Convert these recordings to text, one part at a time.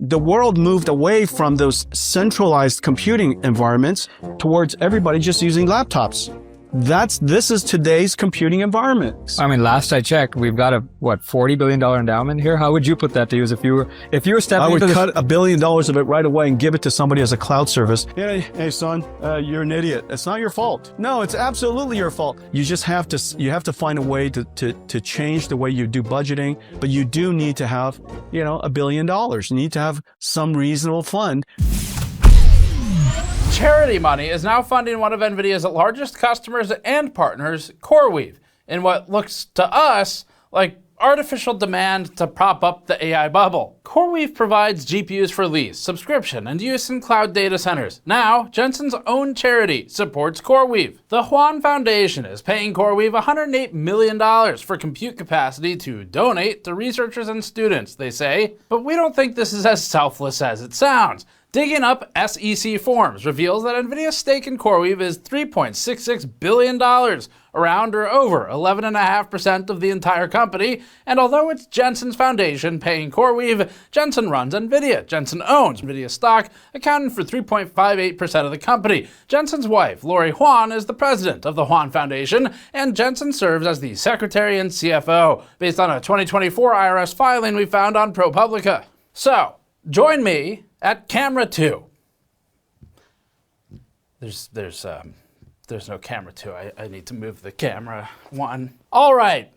The world moved away from those centralized computing environments towards everybody just using laptops. This is today's computing environment. I mean, last I checked, we've got a, what, $40 billion endowment here? How would you put that to use if you were stepping I would into cut $1 billion of it right away and give it to somebody as a cloud service. Hey son, you're an idiot. It's not your fault. No, it's absolutely your fault. You just have to find a way to change the way you do budgeting, but you do need to have, $1 billion. You need to have some reasonable fund. Charity money is now funding one of NVIDIA's largest customers and partners, CoreWeave, in what looks to us like artificial demand to prop up the AI bubble. CoreWeave provides GPUs for lease, subscription, and use in cloud data centers. Now, Jensen's own charity supports CoreWeave. The Huang Foundation is paying CoreWeave $108 million for compute capacity to donate to researchers and students, they say. But we don't think this is as selfless as it sounds. Digging up SEC forms reveals that NVIDIA's stake in CoreWeave is $3.66 billion, around or over 11.5% of the entire company. And although it's Jensen's foundation paying CoreWeave, Jensen runs NVIDIA. Jensen owns NVIDIA stock, accounting for 3.58% of the company. Jensen's wife, Lori Huang, is the president of the Huang Foundation, and Jensen serves as the secretary and CFO, based on a 2024 IRS filing we found on ProPublica. So, join me at camera 2. There's no camera 2. I need to move the camera 1. All right.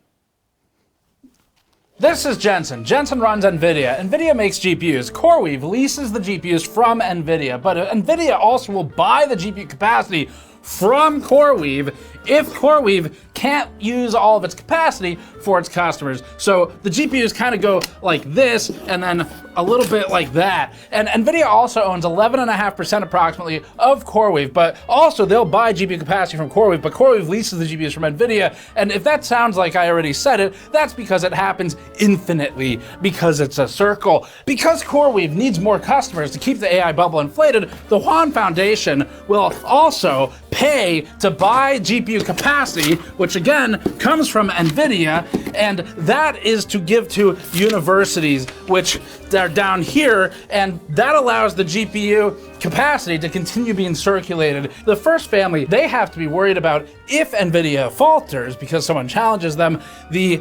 This is Jensen. Jensen runs NVIDIA. NVIDIA makes GPUs. CoreWeave leases the GPUs from NVIDIA, but NVIDIA also will buy the GPU capacity from CoreWeave if CoreWeave can't use all of its capacity for its customers. So the GPUs kind of go like this and then a little bit like that. And NVIDIA also owns 11.5% approximately of CoreWeave, but also they'll buy GPU capacity from CoreWeave, but CoreWeave leases the GPUs from NVIDIA. And if that sounds like I already said it, that's because it happens infinitely, because it's a circle. Because CoreWeave needs more customers to keep the AI bubble inflated, the Huang Foundation will also pay to buy GPU capacity, which again comes from NVIDIA, and that is to give to universities, which they're down here, and that allows the GPU capacity to continue being circulated. The first family, they have to be worried about if NVIDIA falters because someone challenges them, the,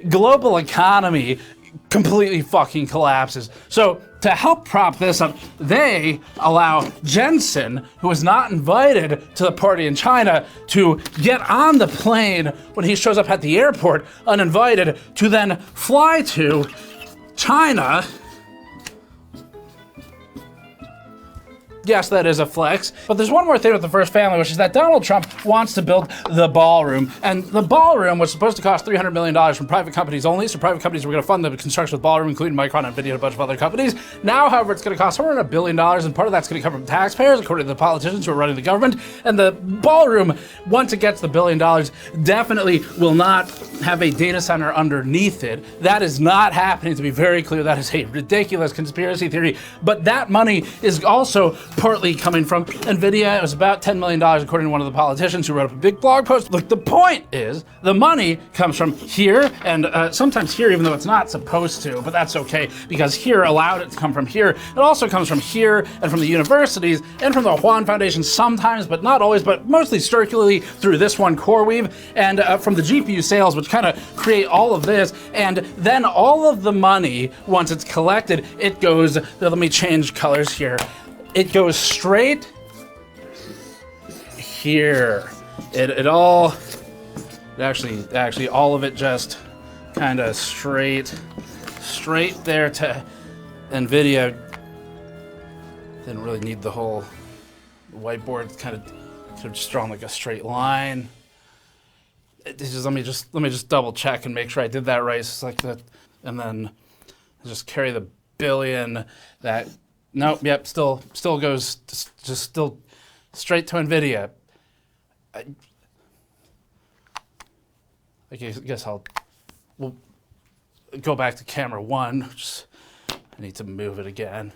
global economy completely fucking collapses. So to help prop this up, they allow Jensen, who was not invited to the party in China, to get on the plane when he shows up at the airport uninvited, to then fly to China. Yes, that is a flex. But there's one more thing with the first family, which is that Donald Trump wants to build the ballroom. And the ballroom was supposed to cost $300 million from private companies only. So private companies were going to fund the construction of the ballroom, including Micron, NVIDIA, and a bunch of other companies. Now, however, it's going to cost $1 billion, and part of that's going to come from taxpayers, according to the politicians who are running the government. And the ballroom, once it gets the $1 billion, definitely will not have a data center underneath it. That is not happening, to be very clear. That is a ridiculous conspiracy theory. But that money is also partly coming from NVIDIA. It was about $10 million, according to one of the politicians who wrote up a big blog post. Look, the point is, the money comes from here, and sometimes here, even though it's not supposed to, but that's okay, because here allowed it to come from here. It also comes from here, and from the universities, and from the Huang Foundation sometimes, but not always, but mostly circularly through this one, CoreWeave, and from the GPU sales, which kind of create all of this. And then all of the money, once it's collected, it goes, let me change colors here. It goes straight here. It all, actually all of it just kind of straight there to NVIDIA. Didn't really need the whole whiteboard, kind of just drawn like a straight line. Let me just double check and make sure I did that right. It's like that, and then just carry the billion that. Nope, yep, still goes, just still straight to NVIDIA. I guess we'll go back to camera 1. I need to move it again.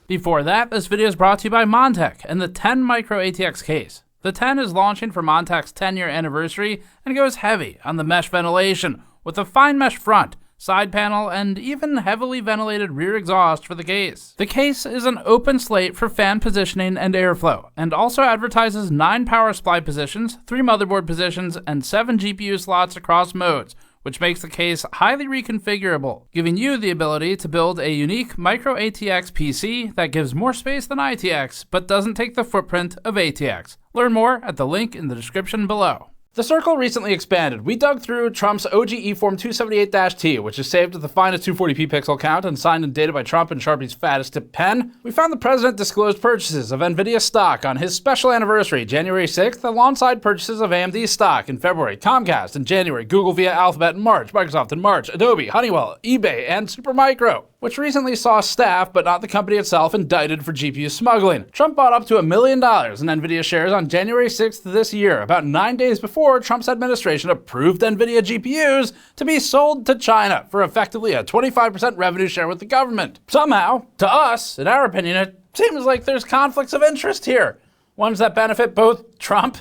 Before that, this video is brought to you by Montech and the 10 micro ATX case. The 10 is launching for Montech's 10-year anniversary and goes heavy on the mesh ventilation with a fine mesh front side panel, and even heavily ventilated rear exhaust for the case. The case is an open slate for fan positioning and airflow, and also advertises 9 power supply positions, 3 motherboard positions, and 7 GPU slots across modes, which makes the case highly reconfigurable, giving you the ability to build a unique micro ATX PC that gives more space than ITX, but doesn't take the footprint of ATX. Learn more at the link in the description below. The circle recently expanded. We dug through Trump's OG eForm 278-T, which is saved at the finest 240p pixel count and signed and dated by Trump in Sharpie's fattest tip pen. We found the president disclosed purchases of NVIDIA stock on his special anniversary, January 6th, alongside purchases of AMD stock in February, Comcast in January, Google via Alphabet in March, Microsoft in March, Adobe, Honeywell, eBay, and Supermicro, which recently saw staff, but not the company itself, indicted for GPU smuggling. Trump bought up to $1 million in NVIDIA shares on January 6th this year, about 9 days before Trump's administration approved NVIDIA GPUs to be sold to China for effectively a 25% revenue share with the government. Somehow, to us, in our opinion, it seems like there's conflicts of interest here, ones that benefit both Trump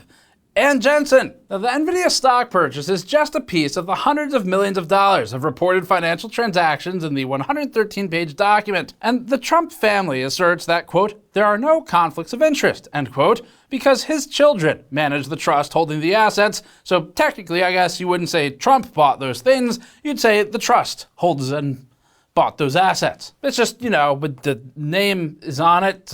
and Jensen. Now, the NVIDIA stock purchase is just a piece of the hundreds of millions of dollars of reported financial transactions in the 113-page document. And the Trump family asserts that, quote, there are no conflicts of interest, end quote, because his children manage the trust holding the assets. So technically, I guess you wouldn't say Trump bought those things, you'd say the trust holds and bought those assets. It's just, but the name is on it.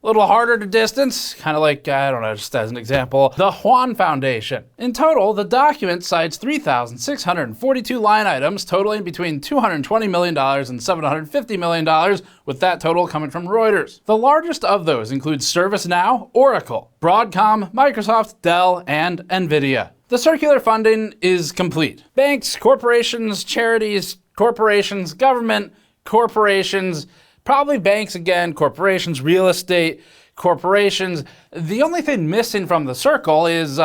A little harder to distance, kind of like, I don't know, just as an example, the Huang Foundation. In total, the document cites 3,642 line items totaling between $220 million and $750 million, with that total coming from Reuters. The largest of those includes ServiceNow, Oracle, Broadcom, Microsoft, Dell, and NVIDIA. The circular funding is complete. Banks, corporations, charities, corporations, government, corporations, probably banks again, corporations, real estate, corporations. The only thing missing from the circle is,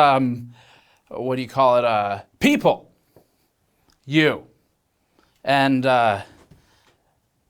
people. You. And,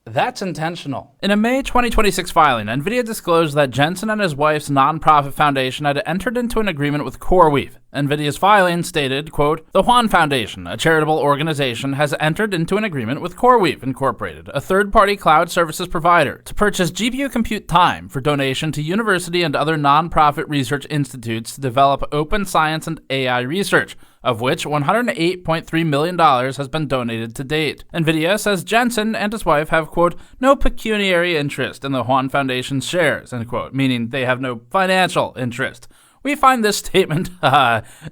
that's intentional. In a May 2026 filing, NVIDIA disclosed that Jensen and his wife's nonprofit foundation had entered into an agreement with CoreWeave. NVIDIA's filing stated, quote, the Huang Foundation, a charitable organization, has entered into an agreement with CoreWeave Incorporated, a third-party cloud services provider, to purchase GPU compute time for donation to university and other nonprofit research institutes to develop open science and AI research, of which $108.3 million has been donated to date. NVIDIA says Jensen and his wife have, quote, no pecuniary interest in the Huang Foundation's shares, end quote, meaning they have no financial interest. We find this statement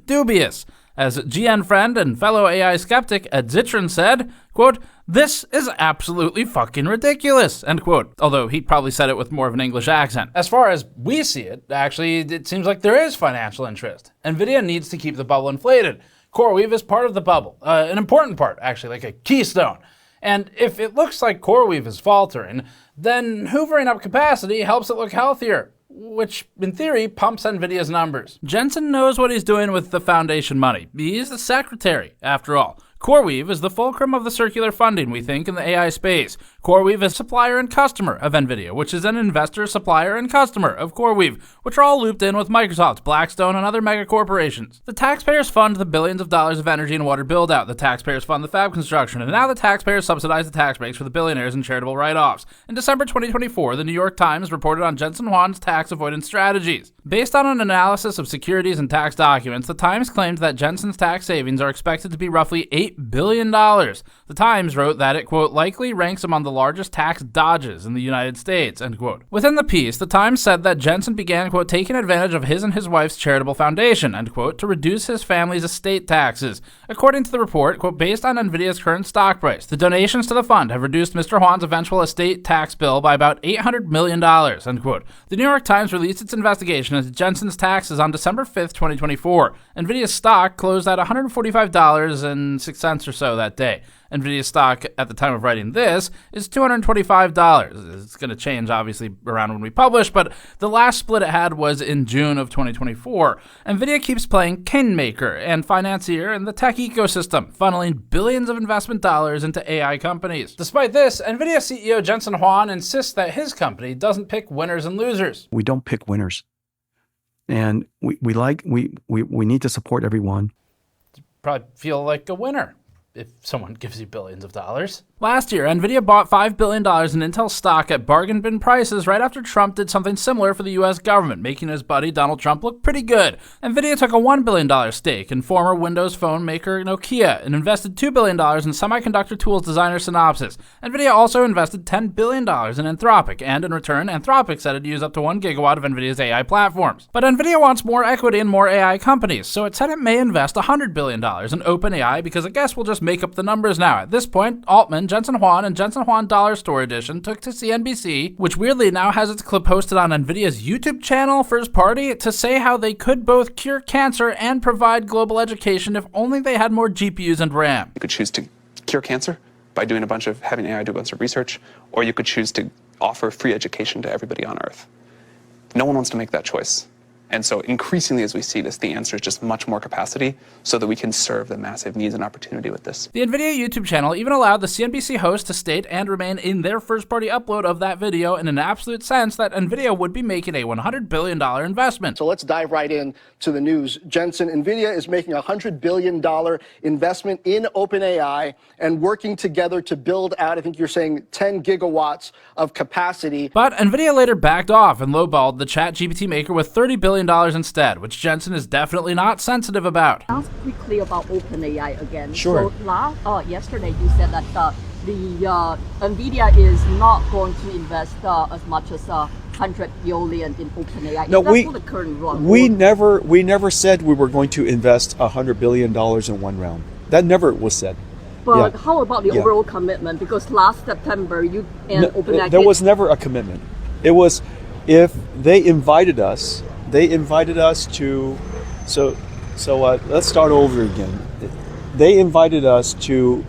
dubious. As GN friend and fellow AI skeptic Ed Zitron said, quote, this is absolutely fucking ridiculous, end quote. Although he probably said it with more of an English accent. As far as we see it, actually, it seems like there is financial interest. NVIDIA needs to keep the bubble inflated. CoreWeave is part of the bubble, an important part, actually, like a keystone. And if it looks like CoreWeave is faltering, then hoovering up capacity helps it look healthier, which, in theory, pumps NVIDIA's numbers. Jensen knows what he's doing with the foundation money. He's the secretary, after all. CoreWeave is the fulcrum of the circular funding, we think, in the AI space. CoreWeave is supplier and customer of NVIDIA, which is an investor, supplier, and customer of CoreWeave, which are all looped in with Microsoft, Blackstone, and other mega corporations. The taxpayers fund the billions of dollars of energy and water build-out. The taxpayers fund the fab construction, and now the taxpayers subsidize the tax breaks for the billionaires and charitable write-offs. In December 2024, the New York Times reported on Jensen Huang's tax avoidance strategies. Based on an analysis of securities and tax documents, the Times claimed that Jensen's tax savings are expected to be roughly $8 billion. The Times wrote that it, quote, likely ranks among the largest tax dodges in the United States, end quote. Within the piece, the Times said that Jensen began, quote, taking advantage of his and his wife's charitable foundation, end quote, to reduce his family's estate taxes. According to the report, quote, based on NVIDIA's current stock price, the donations to the fund have reduced Mr. Huang's eventual estate tax bill by about $800 million, end quote. The New York Times released its investigation into Jensen's taxes on December 5th, 2024. NVIDIA's stock closed at $145.06 or so that day. NVIDIA's stock at the time of writing this is $225. It's going to change, obviously, around when we publish, but the last split it had was in June of 2024. NVIDIA keeps playing kingmaker and financier in the tech ecosystem, funneling billions of investment dollars into AI companies. Despite this, NVIDIA CEO Jensen Huang insists that his company doesn't pick winners and losers. We don't pick winners. And we need to support everyone. Probably feel like a winner. if someone gives you billions of dollars. Last year, NVIDIA bought $5 billion in Intel stock at bargain bin prices right after Trump did something similar for the US government, making his buddy Donald Trump look pretty good. NVIDIA took a $1 billion stake in former Windows phone maker Nokia and invested $2 billion in semiconductor tools designer Synopsys. NVIDIA also invested $10 billion in Anthropic, and in return, Anthropic said it'd use up to 1 gigawatt of NVIDIA's AI platforms. But NVIDIA wants more equity in more AI companies, so it said it may invest $100 billion in OpenAI because I guess we'll just make up the numbers now. At this point, Altman, Jensen Huang, and Jensen Huang Dollar Store Edition took to CNBC, which weirdly now has its clip posted on NVIDIA's YouTube channel, first party, to say how they could both cure cancer and provide global education if only they had more GPUs and RAM. You could choose to cure cancer by having AI do a bunch of research, or you could choose to offer free education to everybody on Earth. No one wants to make that choice. And so increasingly as we see this, the answer is just much more capacity so that we can serve the massive needs and opportunity with this. The NVIDIA YouTube channel even allowed the CNBC host to state and remain in their first-party upload of that video in an absolute sense that NVIDIA would be making a $100 billion investment. So let's dive right in to the news. Jensen, NVIDIA is making a $100 billion investment in OpenAI and working together to build out, I think you're saying, 10 gigawatts of capacity. But NVIDIA later backed off and lowballed the ChatGPT maker with $30 billion instead, which Jensen is definitely not sensitive about. Ask quickly about OpenAI again. Sure. So yesterday you said that NVIDIA is not going to invest as much as $100 billion in OpenAI. No, for the current run. we never said we were going to invest $100 billion in one round. That never was said. But Yeah. how about the Yeah. overall commitment? Because last September you and OpenAI There was never a commitment. It was if they invited us to. So let's start over again. They invited us to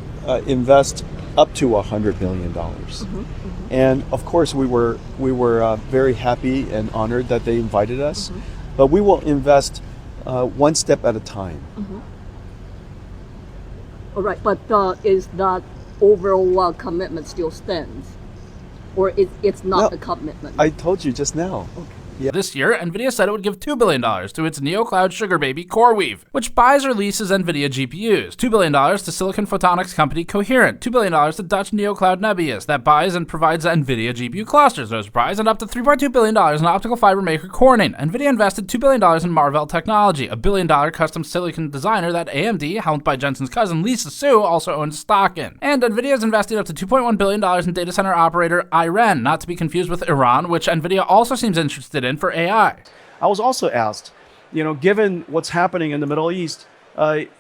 invest up to $100 million, and of course we were very happy and honored that they invited us. But we will invest one step at a time. All right, but is that overall commitment still stands? Or it's not No, a commitment? I told you just now. This year, NVIDIA said it would give $2 billion to its neo-cloud sugar baby CoreWeave, which buys or leases NVIDIA GPUs, $2 billion to silicon photonics company Coherent, $2 billion to Dutch neo-cloud Nebius that buys and provides NVIDIA GPU clusters, no surprise, and up to $3.2 billion in optical fiber maker Corning. NVIDIA invested $2 billion in Marvell Technology, a $1 billion custom silicon designer that AMD, helmed by Jensen's cousin Lisa Su, also owns stock in. And NVIDIA is investing up to $2.1 billion in data center operator Iran, not to be confused with Iran, which NVIDIA also seems interested in for AI. I was also asked, given what's happening in the Middle East,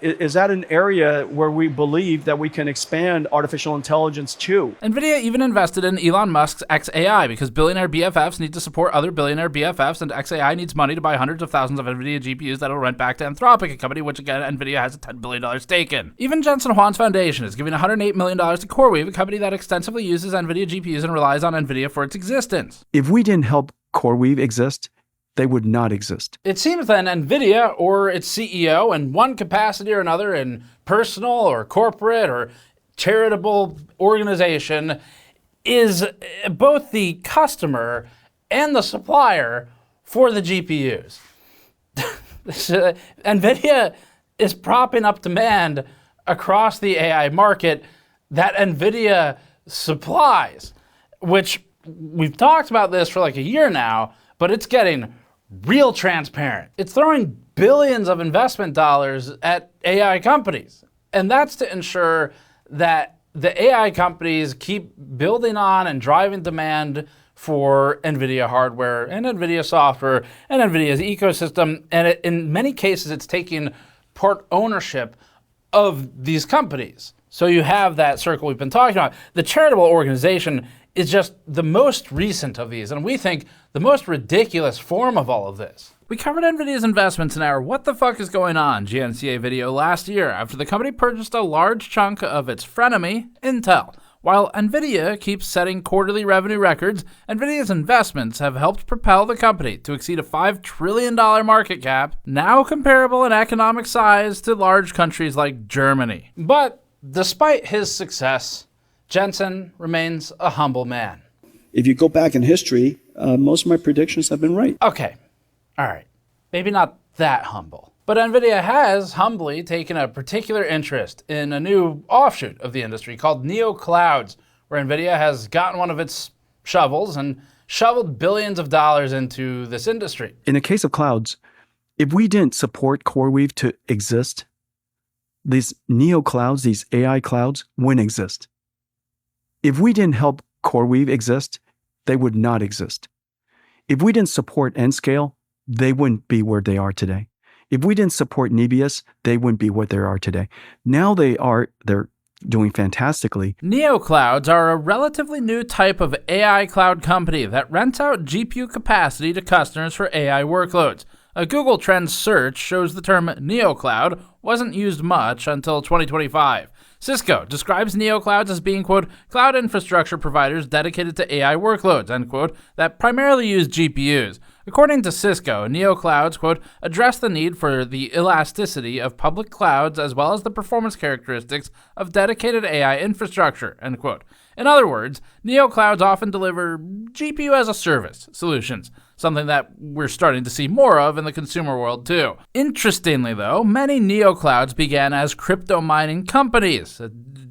is that an area where we believe that we can expand artificial intelligence to? NVIDIA even invested in Elon Musk's xAI because billionaire BFFs need to support other billionaire BFFs, and xAI needs money to buy hundreds of thousands of NVIDIA GPUs that'll rent back to Anthropic, a company which, again, NVIDIA has a $10 billion stake in. Even Jensen Huang's Foundation is giving $108 million to CoreWeave, a company that extensively uses NVIDIA GPUs and relies on NVIDIA for its existence. If we didn't help CoreWeave exist, they would not exist. It seems that NVIDIA or its CEO, in one capacity or another, in personal or corporate or charitable organization, is both the customer and the supplier for the GPUs. NVIDIA is propping up demand across the AI market that NVIDIA supplies, which we've talked about this for like a year now, but it's getting real transparent. It's throwing billions of investment dollars at AI companies. And that's to ensure that the AI companies keep building on and driving demand for NVIDIA hardware and NVIDIA software and NVIDIA's ecosystem. And in many cases, it's taking part ownership of these companies. So you have that circle we've been talking about. The charitable organization is just the most recent of these, and we think the most ridiculous form of all of this. We covered NVIDIA's investments in our What the Fuck is Going On GNCA video last year after the company purchased a large chunk of its frenemy, Intel. While NVIDIA keeps setting quarterly revenue records, NVIDIA's investments have helped propel the company to exceed a $5 trillion market cap, now comparable in economic size to large countries like Germany. But despite his success, Jensen remains a humble man. If you go back in history, most of my predictions have been right. Okay, all right, maybe not that humble. But NVIDIA has humbly taken a particular interest in a new offshoot of the industry called NeoClouds, where NVIDIA has gotten one of its shovels and shoveled billions of dollars into this industry. In the case of clouds, if we didn't support CoreWeave to exist, these NeoClouds, these AI clouds, wouldn't exist. If we didn't help CoreWeave exist, they would not exist. If we didn't support Nscale, they wouldn't be where they are today. If we didn't support Nebius, they wouldn't be what they are today. Now they're doing fantastically. NeoClouds are a relatively new type of AI cloud company that rents out GPU capacity to customers for AI workloads. A Google Trends search shows the term NeoCloud wasn't used much until 2025. Cisco describes NeoClouds as being, quote, cloud infrastructure providers dedicated to AI workloads, end quote, that primarily use GPUs. According to Cisco, NeoClouds, quote, address the need for the elasticity of public clouds as well as the performance characteristics of dedicated AI infrastructure, end quote. In other words, NeoClouds often deliver GPU as a service solutions, something that we're starting to see more of in the consumer world too. Interestingly though, many NeoClouds began as crypto mining companies.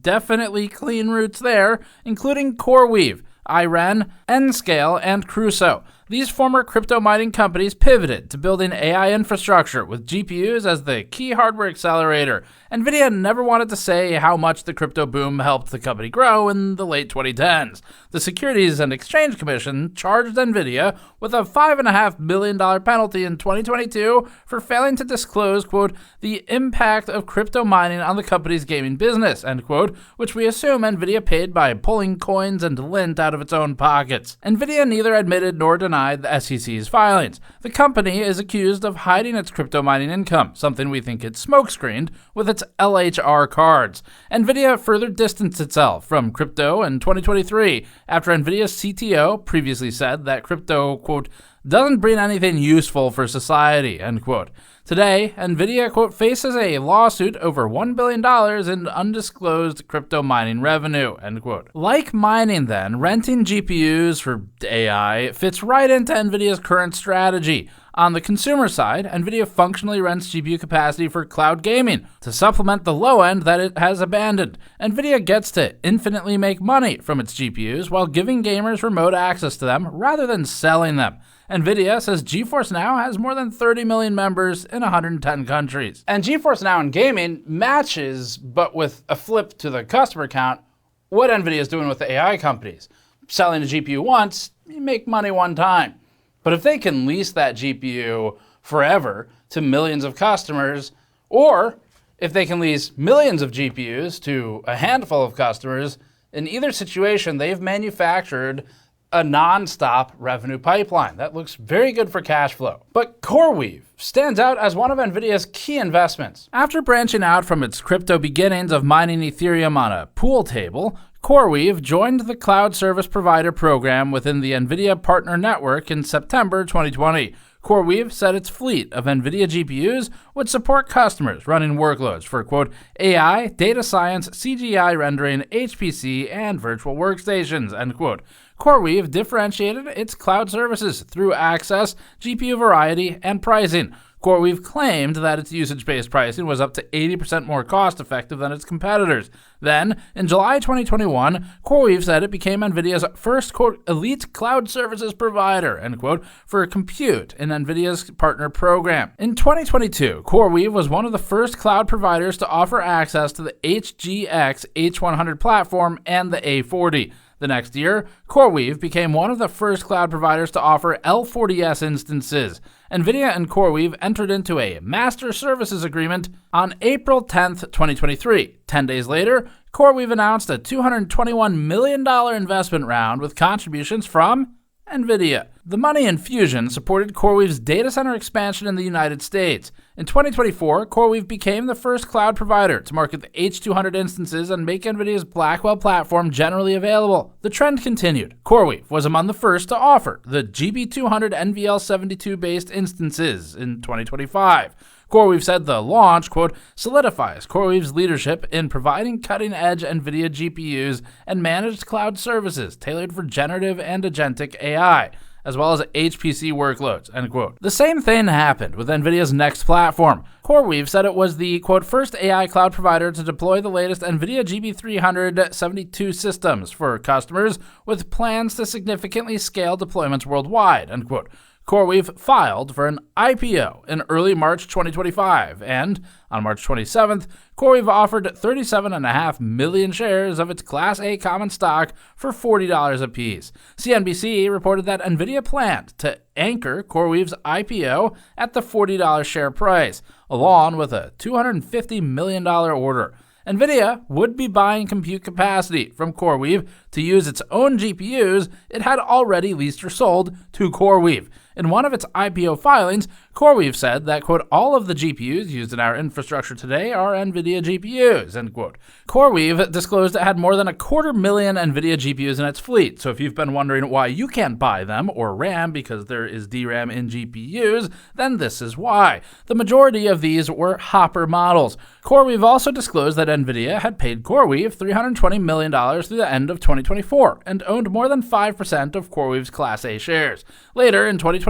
Definitely clean roots there, including CoreWeave, Iren, Nscale, and Crusoe. These former crypto mining companies pivoted to building AI infrastructure with GPUs as the key hardware accelerator. NVIDIA never wanted to say how much the crypto boom helped the company grow in the late 2010s. The Securities and Exchange Commission charged NVIDIA with a $5.5 million penalty in 2022 for failing to disclose, quote, the impact of crypto mining on the company's gaming business, end quote, which we assume NVIDIA paid by pulling coins and lint out of its own pockets. NVIDIA neither admitted nor denied the SEC's filings. The company is accused of hiding its crypto mining income, something we think it smokescreened with its LHR cards. NVIDIA further distanced itself from crypto in 2023 after NVIDIA's CTO previously said that crypto, quote, doesn't bring anything useful for society, end quote. Today, NVIDIA, quote, faces a lawsuit over $1 billion in undisclosed crypto mining revenue, end quote. Like mining then, renting GPUs for AI fits right into NVIDIA's current strategy. On the consumer side, NVIDIA functionally rents GPU capacity for cloud gaming to supplement the low end that it has abandoned. NVIDIA gets to infinitely make money from its GPUs while giving gamers remote access to them rather than selling them. NVIDIA says GeForce Now has more than 30 million members in 110 countries. And GeForce Now in gaming matches, but with a flip to the customer count, what NVIDIA is doing with the AI companies. Selling a GPU once, you make money one time. But if they can lease that GPU forever to millions of customers, or if they can lease millions of GPUs to a handful of customers, in either situation, they've manufactured a non-stop revenue pipeline that looks very good for cash flow. But CoreWeave stands out as one of NVIDIA's key investments. After branching out from its crypto beginnings of mining Ethereum on a pool table, CoreWeave joined the cloud service provider program within the NVIDIA Partner Network in September 2020. CoreWeave said its fleet of NVIDIA GPUs would support customers running workloads for, quote, AI, data science, CGI rendering, HPC, and virtual workstations, end quote. CoreWeave differentiated its cloud services through access, GPU variety, and pricing. CoreWeave claimed that its usage-based pricing was up to 80% more cost-effective than its competitors. Then, in July 2021, CoreWeave said it became NVIDIA's first, quote, elite cloud services provider, end quote, for compute in NVIDIA's partner program. In 2022, CoreWeave was one of the first cloud providers to offer access to the HGX H100 platform and the A40. The next year, CoreWeave became one of the first cloud providers to offer L40S instances. NVIDIA and CoreWeave entered into a master services agreement on April 10, 2023. 10 days later, CoreWeave announced a $221 million investment round with contributions from NVIDIA. The money infusion supported CoreWeave's data center expansion in the United States. In 2024, CoreWeave became the first cloud provider to market the H200 instances and make NVIDIA's Blackwell platform generally available. The trend continued. CoreWeave was among the first to offer the GB200 NVL72-based instances in 2025. CoreWeave said the launch, quote, solidifies CoreWeave's leadership in providing cutting-edge NVIDIA GPUs and managed cloud services tailored for generative and agentic AI. as well as HPC workloads, end quote. The same thing happened with NVIDIA's next platform. CoreWeave said it was the, quote, first AI cloud provider to deploy the latest NVIDIA GB372 systems for customers with plans to significantly scale deployments worldwide, end quote. CoreWeave filed for an IPO in early March 2025, and on March 27th, CoreWeave offered 37.5 million shares of its Class A common stock for $40 apiece. CNBC reported that NVIDIA planned to anchor CoreWeave's IPO at the $40 share price, along with a $250 million order. NVIDIA would be buying compute capacity from CoreWeave to use its own GPUs it had already leased or sold to CoreWeave. In one of its IPO filings, CoreWeave said that, quote, all of the GPUs used in our infrastructure today are NVIDIA GPUs, end quote. CoreWeave disclosed it had more than 250,000 NVIDIA GPUs in its fleet, so if you've been wondering why you can't buy them, or RAM because there is DRAM in GPUs, then this is why. The majority of these were Hopper models. CoreWeave also disclosed that NVIDIA had paid CoreWeave $320 million through the end of 2024 and owned more than 5% of CoreWeave's Class A shares. Later, in 2025,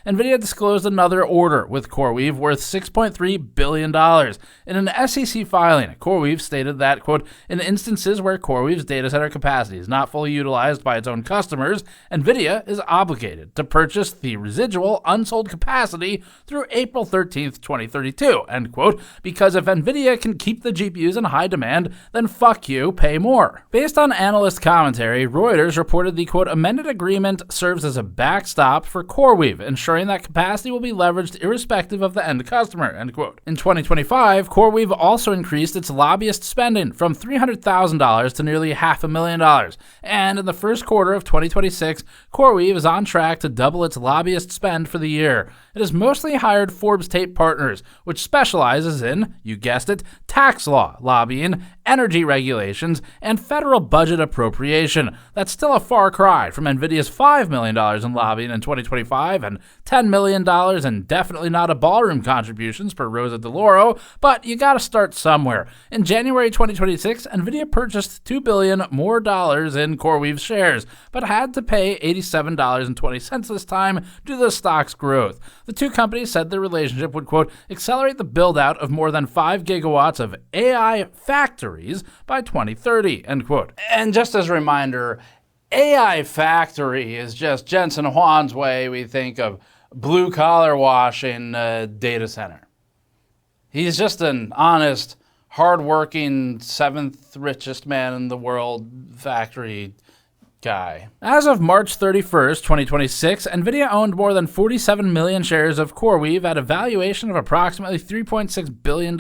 NVIDIA disclosed another order with CoreWeave worth $6.3 billion. In an SEC filing, CoreWeave stated that, quote, in instances where CoreWeave's data center capacity is not fully utilized by its own customers, NVIDIA is obligated to purchase the residual unsold capacity through April 13th, 2032, end quote, because if NVIDIA can keep the GPUs in high demand, then fuck you, pay more. Based on analyst commentary, Reuters reported the, quote, amended agreement serves as a backstop for CoreWeave, ensuring that capacity will be leveraged irrespective of the end customer, end quote. In 2025, CoreWeave also increased its lobbyist spending from $300,000 to nearly $500,000. And in the first quarter of 2026, CoreWeave is on track to double its lobbyist spend for the year. It has mostly hired Forbes Tape Partners, which specializes in, you guessed it, tax law, lobbying, energy regulations, and federal budget appropriation. That's still a far cry from NVIDIA's $5 million in lobbying in 2025 and $10 million and definitely not a ballroom contributions per Rosa DeLauro, but you gotta start somewhere. In January 2026, NVIDIA purchased $2 billion more in CoreWeave shares, but had to pay $87.20 this time due to the stock's growth. The two companies said their relationship would, quote, accelerate the build-out of more than 5 gigawatts of AI factories by 2030, end quote. And just as a reminder, AI factory is just Jensen Huang's way we think of blue-collar washing data center. He's just an honest, hard-working, seventh richest man in the world factory guy. As of March 31st, 2026, NVIDIA owned more than 47 million shares of CoreWeave at a valuation of approximately $3.6 billion.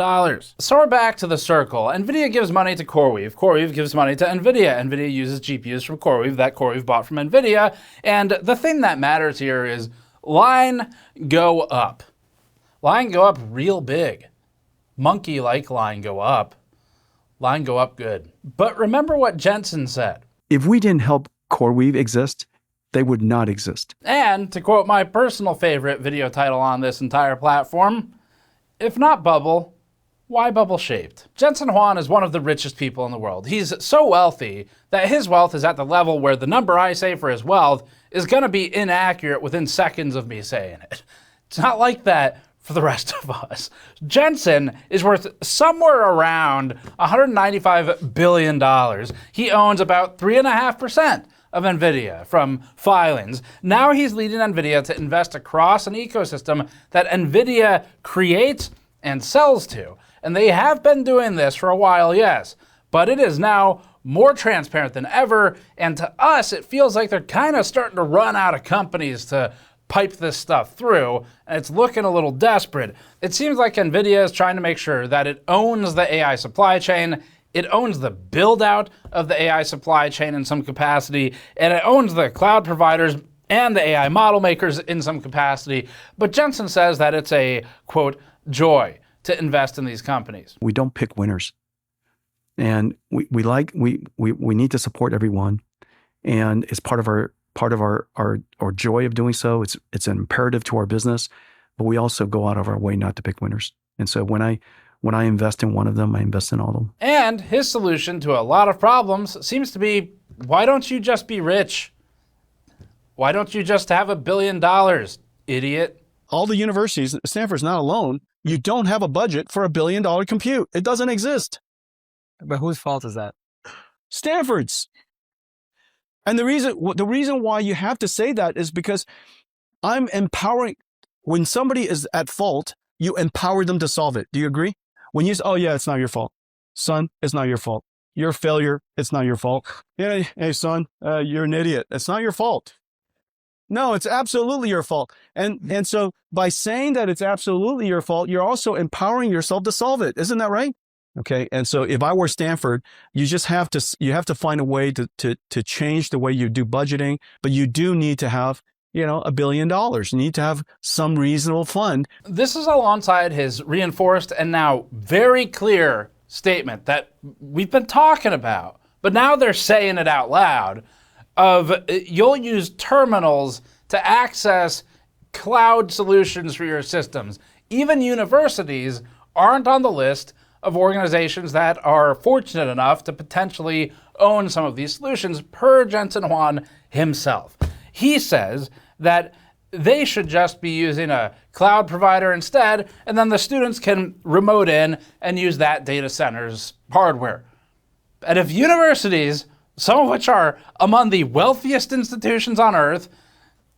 So we're back to the circle. NVIDIA gives money to CoreWeave. CoreWeave gives money to NVIDIA. NVIDIA uses GPUs from CoreWeave that CoreWeave bought from NVIDIA. And the thing that matters here is line go up. Line go up real big. Monkey-like line go up. Line go up good. But remember what Jensen said. If we didn't help CoreWeave exist, they would not exist. And to quote my personal favorite video title on this entire platform, if not bubble, why bubble shaped? Jensen Huang is one of the richest people in the world. He's so wealthy that his wealth is at the level where the number I say for his wealth is going to be inaccurate within seconds of me saying it. It's not like that for the rest of us. Jensen is worth somewhere around $195 billion. He owns about 3.5% of NVIDIA from filings. Now he's leading NVIDIA to invest across an ecosystem that NVIDIA creates and sells to. And they have been doing this for a while, yes, but it is now more transparent than ever. And to us, it feels like they're kind of starting to run out of companies to pipe this stuff through, and it's looking a little desperate. It seems like NVIDIA is trying to make sure that it owns the AI supply chain, it owns the build out of the AI supply chain in some capacity, and it owns the cloud providers and the AI model makers in some capacity. But Jensen says that it's a, quote, joy to invest in these companies. We don't pick winners. And we need to support everyone. And it's part of our joy of doing so. It's an imperative to our business, but we also go out of our way not to pick winners. And so when I invest in one of them, I invest in all of them. And his solution to a lot of problems seems to be, why don't you just be rich? Why don't you just have $1 billion, idiot? All the universities, Stanford's not alone, you don't have a budget for $1 billion compute. It doesn't exist. But whose fault is that? Stanford's. And the reason why you have to say that is because I'm empowering. When somebody is at fault, you empower them to solve it. Do you agree? When you say, oh yeah, it's not your fault. Son, it's not your fault. You're a failure. It's not your fault. Yeah, hey son, you're an idiot. It's not your fault. No, it's absolutely your fault. And so by saying that it's absolutely your fault, you're also empowering yourself to solve it. Isn't that right? Okay. And so if I were Stanford, you have to find a way to change the way you do budgeting, but you do need to have, $1 billion. You need to have some reasonable fund. This is alongside his reinforced and now very clear statement that we've been talking about, but now they're saying it out loud, of you'll use terminals to access cloud solutions for your systems. Even universities aren't on the list of organizations that are fortunate enough to potentially own some of these solutions, per Jensen Huang himself. He says that they should just be using a cloud provider instead, and then the students can remote in and use that data center's hardware. And if universities, some of which are among the wealthiest institutions on earth,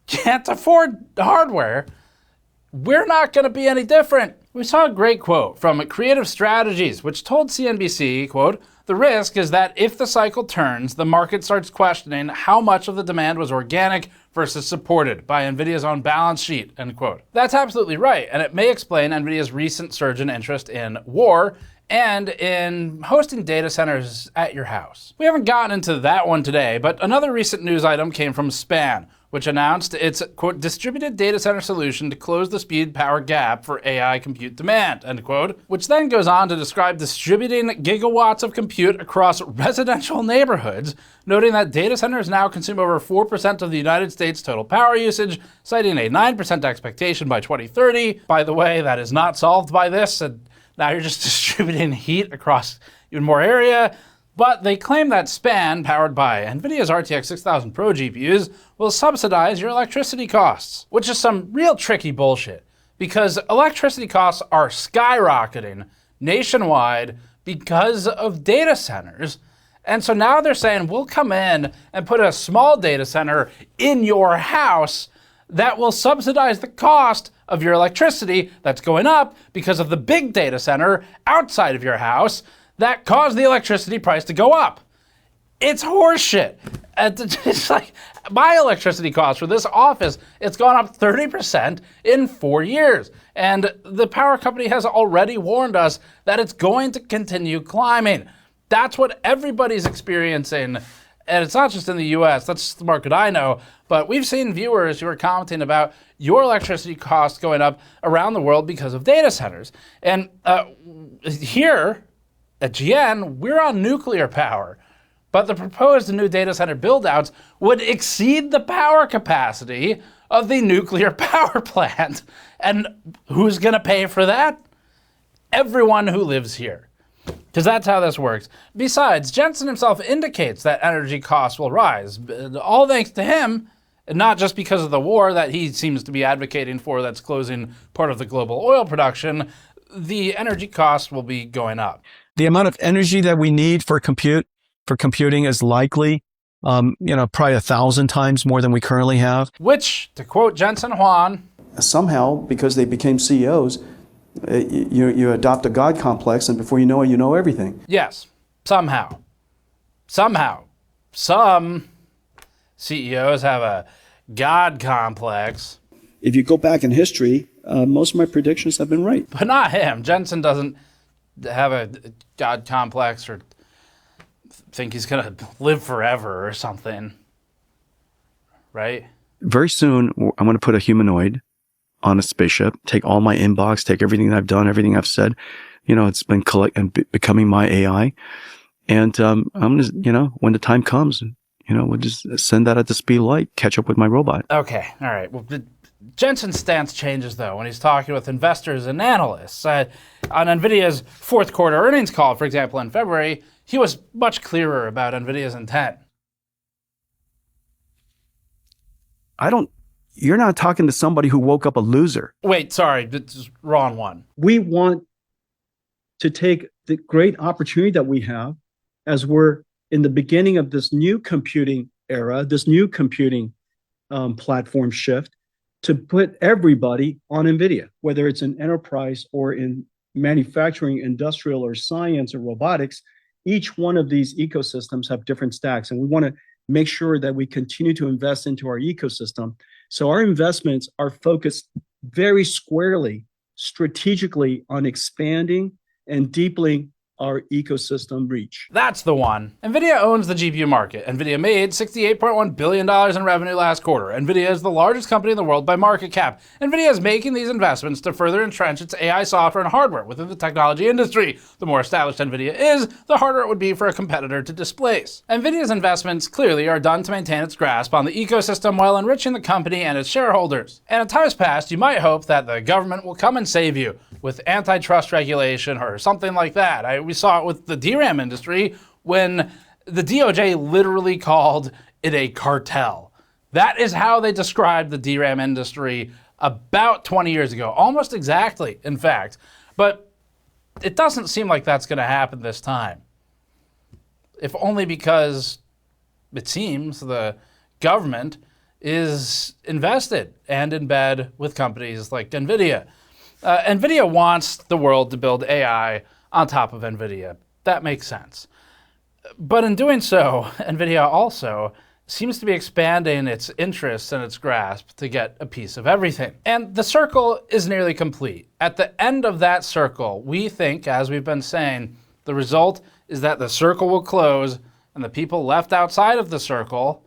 can't afford hardware, we're not going to be any different. We saw a great quote from CoreWeave Strategies, which told CNBC, quote, "The risk is that if the cycle turns, the market starts questioning how much of the demand was organic versus supported by NVIDIA's own balance sheet," end quote. That's absolutely right, and it may explain NVIDIA's recent surge in interest in war and in hosting data centers at your house. We haven't gotten into that one today, but another recent news item came from Span, which announced its, quote, "distributed data center solution to close the speed power gap for AI compute demand," end quote, which then goes on to describe distributing gigawatts of compute across residential neighborhoods, noting that data centers now consume over 4% of the United States total power usage, citing a 9% expectation by 2030. By the way, that is not solved by this, and now you're just distributing heat across even more area. But they claim that Span, powered by NVIDIA's RTX 6000 Pro GPUs, will subsidize your electricity costs, which is some real tricky bullshit, because electricity costs are skyrocketing nationwide because of data centers. And so now they're saying, we'll come in and put a small data center in your house that will subsidize the cost of your electricity that's going up because of the big data center outside of your house that caused the electricity price to go up. It's horseshit. It's like my electricity cost for this office, it's gone up 30% in 4 years. And the power company has already warned us that it's going to continue climbing. That's what everybody's experiencing. And it's not just in the US, that's the market I know, but we've seen viewers who are commenting about your electricity costs going up around the world because of data centers. And here, at GN, we're on nuclear power, but the proposed new data center build-outs would exceed the power capacity of the nuclear power plant. And who's gonna pay for that? Everyone who lives here, because that's how this works. Besides, Jensen himself indicates that energy costs will rise, all thanks to him, and not just because of the war that he seems to be advocating for that's closing part of the global oil production. The energy costs will be going up. The amount of energy that we need for computing is likely, probably 1,000 times more than we currently have. Which, to quote Jensen Huang, Somehow, because they became CEOs, you adopt a God complex, and before you know it, you know everything. yes, somehow, some CEOs have a God complex, If you go back in history, most of my predictions have been right. but not him. Jensen doesn't have a God complex or think he's gonna live forever or something, right? Very soon, I'm going to put a humanoid on a spaceship, take all my inbox, take everything that I've done, everything I've said. It's been becoming my AI. And I'm just, when the time comes, we'll just send that at the speed of light, catch up with my robot. Okay, all right. Well, Jensen's stance changes, though, when he's talking with investors and analysts. On NVIDIA's fourth quarter earnings call, for example, in February, he was much clearer about NVIDIA's intent. you're not talking to somebody who woke up a loser. Wait, sorry, this is wrong one. We want to take the great opportunity that we have as we're in the beginning of this new computing era, this new computing platform shift, to put everybody on NVIDIA, whether it's in enterprise or in manufacturing, industrial, or science or robotics. Each one of these ecosystems have different stacks, and we want to make sure that we continue to invest into our ecosystem. So our investments are focused very squarely, strategically on expanding and deepening our ecosystem reach. That's the one. NVIDIA owns the GPU market. NVIDIA made $68.1 billion in revenue last quarter. NVIDIA is the largest company in the world by market cap. NVIDIA is making these investments to further entrench its AI software and hardware within the technology industry. The more established NVIDIA is, the harder it would be for a competitor to displace. NVIDIA's investments clearly are done to maintain its grasp on the ecosystem while enriching the company and its shareholders. And in times past, you might hope that the government will come and save you with antitrust regulation or something like that. We saw it with the DRAM industry when the DOJ literally called it a cartel. That is how they described the DRAM industry about 20 years ago, almost exactly, in fact. But it doesn't seem like that's going to happen this time. If only because it seems the government is invested and in bed with companies like NVIDIA. NVIDIA wants the world to build AI on top of NVIDIA. That makes sense. But in doing so, NVIDIA also seems to be expanding its interests and its grasp to get a piece of everything. And the circle is nearly complete. At the end of that circle, we think, as we've been saying, the result is that the circle will close and the people left outside of the circle,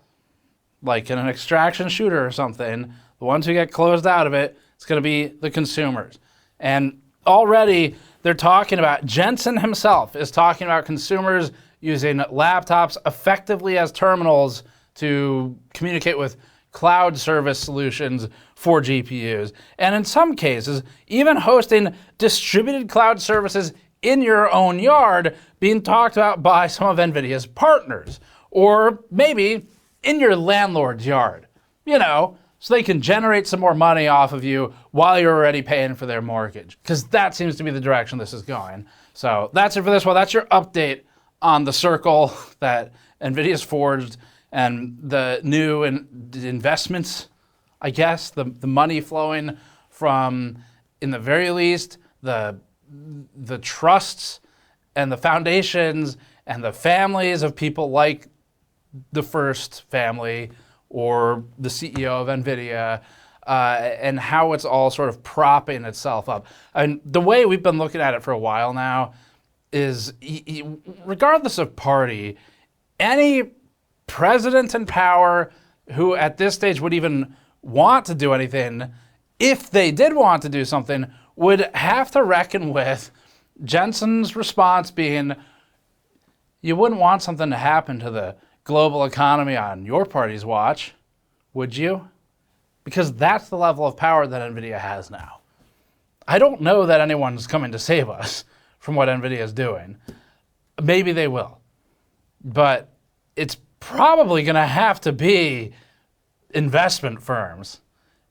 like in an extraction shooter or something, the ones who get closed out of it, it's going to be the consumers. And already they're talking about, Jensen himself is talking about consumers using laptops effectively as terminals to communicate with cloud service solutions for GPUs. And in some cases, even hosting distributed cloud services in your own yard being talked about by some of NVIDIA's partners. Or maybe in your landlord's yard, so they can generate some more money off of you while you're already paying for their mortgage. Because that seems to be the direction this is going. So that's it for this one. That's your update on the circle that NVIDIA's forged and the new investments, I guess, the money flowing from, in the very least, the trusts and the foundations and the families of people like the first family or the CEO of NVIDIA, and how it's all sort of propping itself up. And the way we've been looking at it for a while now is, regardless of party, any president in power who at this stage would even want to do anything, if they did want to do something, would have to reckon with Jensen's response being, you wouldn't want something to happen to the global economy on your party's watch, would you? Because that's the level of power that NVIDIA has now. I don't know that anyone's coming to save us from what NVIDIA is doing. Maybe they will. But it's probably going to have to be investment firms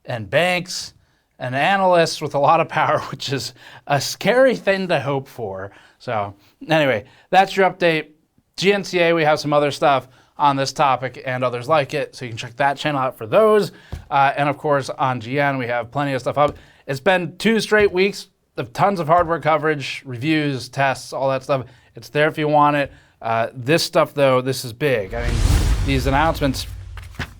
and banks and analysts with a lot of power, which is a scary thing to hope for. So anyway, that's your update. GNCA, we have some other stuff on this topic and others like it, so you can check that channel out for those. And of course, on GN, we have plenty of stuff up. It's been 2 straight weeks of tons of hardware coverage, reviews, tests, all that stuff. It's there if you want it. This stuff, though, this is big. I mean, these announcements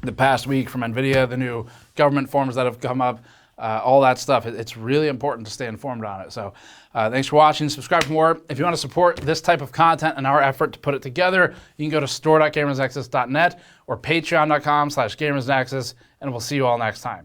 the past week from NVIDIA, the new government forms that have come up, all that stuff, it's really important to stay informed on it. So thanks for watching. Subscribe for more. If you want to support this type of content and our effort to put it together, you can go to store.gamersnexus.net or patreon.com/gamersnexus, and we'll see you all next time.